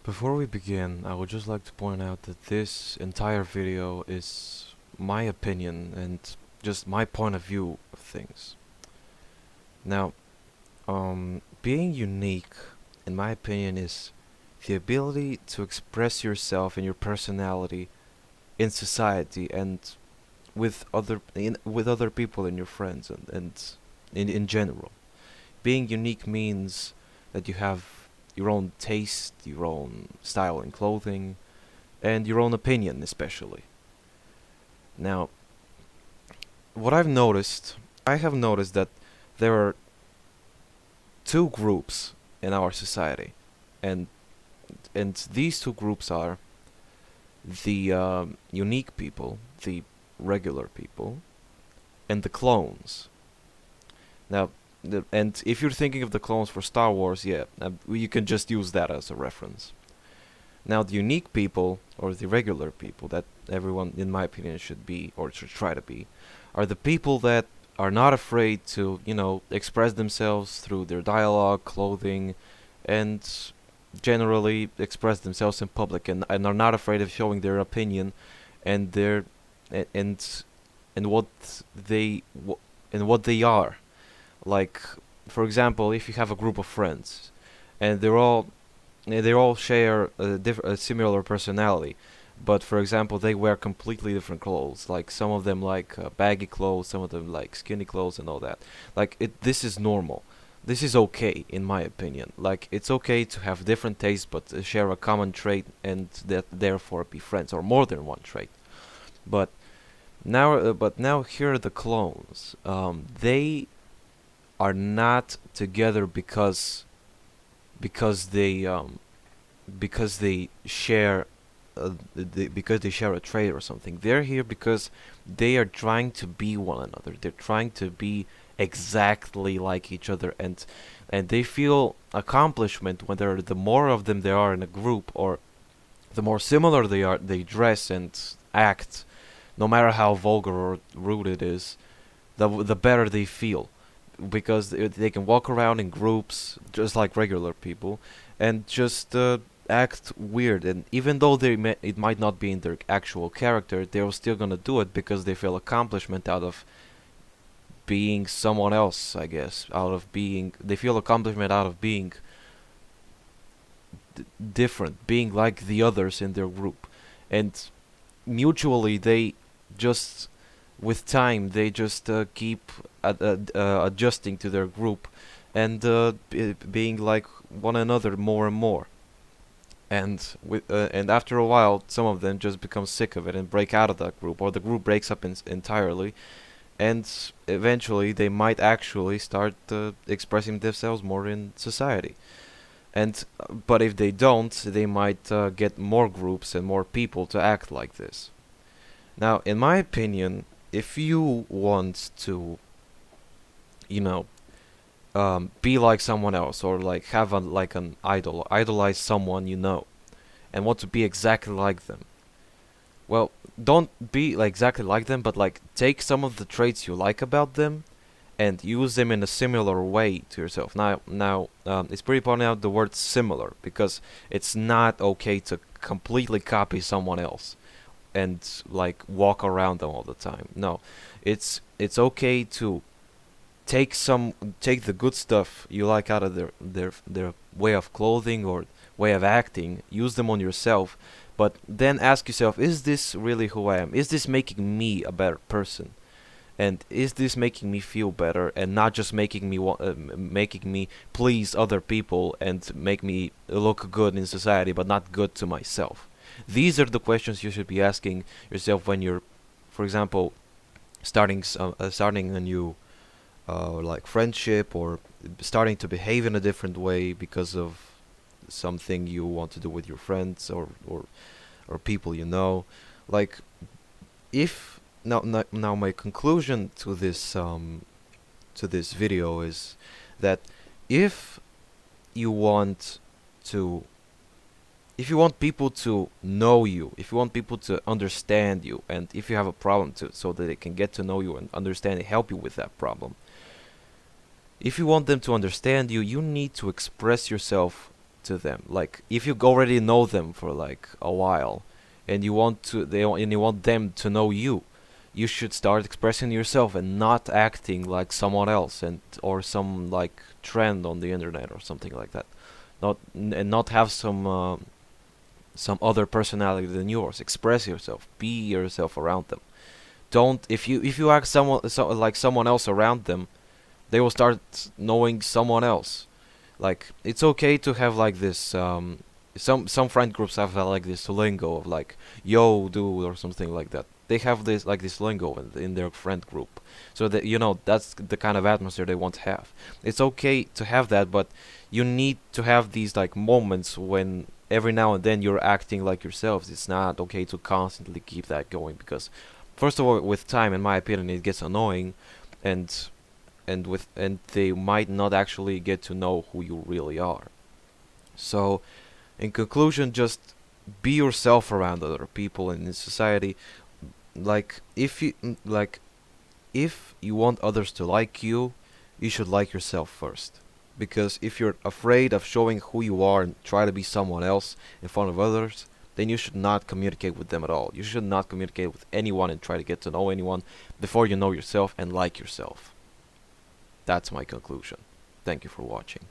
Before we begin, I would just like to point out that this entire video is my opinion and just my point of view of things. Now, being unique, in my opinion, is the ability to express yourself and your personality in society and with other people and your friends and in general. Being unique means that you have your own taste, your own style in clothing, and your own opinion, especially. Now, what I have noticed that there are two groups in our society, and these two groups are the unique people, the regular people, and the clones. Now, and if you're thinking of the clones for Star Wars, yeah, you can just use that as a reference. Now, the unique people, or the regular people, that everyone, in my opinion, should be, or should try to be, are the people that are not afraid to, express themselves through their dialogue, clothing, and generally express themselves in public, and are not afraid of showing their opinion and their and and what and what they are. Like, for example, if you have a group of friends, and they all share a similar personality, but for example, they wear completely different clothes. Like some of them like baggy clothes, some of them like skinny clothes, and all that. Like this is normal. This is okay, in my opinion. Like it's okay to have different tastes, but share a common trait, and that therefore be friends, or more than one trait. But now here are the clones. They are not together because they because they share because they share a trait or something. They're here because they are trying to be one another. They're trying to be exactly like each other, and they feel accomplishment when there are the more of them there are in a group, or the more similar they are, they dress and act, no matter how vulgar or rude it is, the better they feel, because they can walk around in groups just like regular people and just act weird. And even though it might not be in their actual character, they're still gonna do it because they feel accomplishment out of being someone else. I guess they feel accomplishment out of being different, being like the others in their group, and mutually they just with time they just keep adjusting to their group and being like one another more and more. And after a while, some of them just become sick of it and break out of that group, or the group breaks up entirely. And eventually, they might actually start expressing themselves more in society. And but if they don't, they might get more groups and more people to act like this. Now, in my opinion, if you want to, you know, be like someone else, or like have like an idolize someone and want to be exactly like them, well, don't be like exactly like them, but like take some of the traits you like about them and use them in a similar way to yourself. Now, it's pretty pointing out the word similar, because it's not okay to completely copy someone else and like walk around them all the time. No, it's okay to take the good stuff you like out of their way of clothing or way of acting, use them on yourself, but then ask yourself, is this really who I am? Is this making me a better person? And is this making me feel better, and not just making me please other people and make me look good in society but not good to myself? These are the questions you should be asking yourself when you're, for example, starting a new like friendship, or starting to behave in a different way because of something you want to do with your friends, or people you know. Like, if now my conclusion to this video is that if you want to if you want people to know you, if you want people to understand you, and if you have a problem so that they can get to know you and understand and help you with that problem, if you want them to understand you, you need to express yourself to them. Like if you already know them for like a while, and you want them to know you, you should start expressing yourself and not acting like someone else and or some like trend on the internet or something like that. And not have some other personality than yours. Express yourself. Be yourself around them. Don't if you act like someone else around them, they will start knowing someone else. Like it's okay to have like this some friend groups have like this lingo of like yo dude or something like that. They have this like this lingo in their friend group, so that you know that's the kind of atmosphere they want to have. It's okay to have that, but you need to have these like moments when every now and then you're acting like yourselves. It's not okay to constantly keep that going because first of all, with time, in my opinion, it gets annoying, and and they might not actually get to know who you really are. So, in conclusion, just be yourself around other people and in society. Like if you want others to like you, you should like yourself first. Because if you're afraid of showing who you are and try to be someone else in front of others, then you should not communicate with them at all. You should not communicate with anyone and try to get to know anyone before you know yourself and like yourself. That's my conclusion. Thank you for watching.